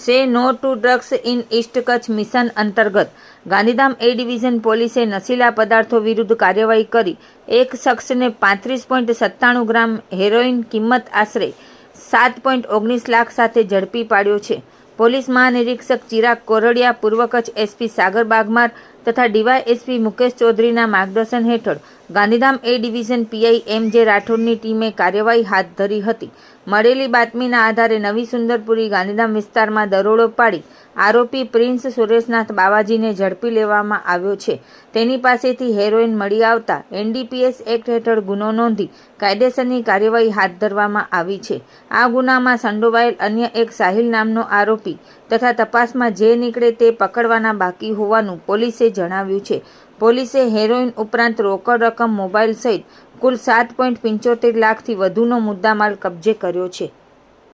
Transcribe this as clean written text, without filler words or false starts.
સે no to drugs in East Kutch mission અંતર્ગત ગાંધીધામ એ division પોલીસે નશીલા પદાર્થો વિરુદ્ધ કાર્યવાહી કરી એક શખ્સને 35.97 ગ્રામ હેરોઇન કિંમત આશરે 7.19 લાખ સાથે ઝડપી પાડ્યો છે. પોલીસ મહાનિરીક્ષક ચિરાગ કોરડિયા, પૂર્વ કચ્છ એસપી સાગર બાગમાર તથા ડીવાયએસપી મુકેશ ચૌધરીના માર્ગદર્શન હેઠળ ગાંધીધામ એ ડિવિઝન પીઆઈ એમ.જે. રાઠોડની ટીમે કાર્યવાહી હાથ ધરી હતી. મળેલી બાતમીના આધારે નવી સુંદરપુરી ગાંધીધામ વિસ્તારમાં દરોડો પાડી આરોપી પ્રિન્સ સુરેશનાથ બાવાજીને ઝડપી લેવામાં આવ્યો છે. તેની પાસેથી હેરોઇન મળી આવતા એનડીપીએસ એક્ટ હેઠળ ગુનો નોંધી કાયદેસરની કાર્યવાહી હાથ ધરવામાં આવી છે. આ ગુનામાં સંડોવાયેલ અન્ય એક સાહિલ નામનો આરોપી તથા તપાસમાં જે નીકળે તે પકડવાના બાકી હોવાનું પોલીસે જણાવ્યું છે. પોલીસે હેરોઇન ઉપરાંત રોકડ રકમ, મોબાઈલ સહિત કુલ 7.75 લાખથી વધુનો મુદ્દામાલ કબજે કર્યો છે.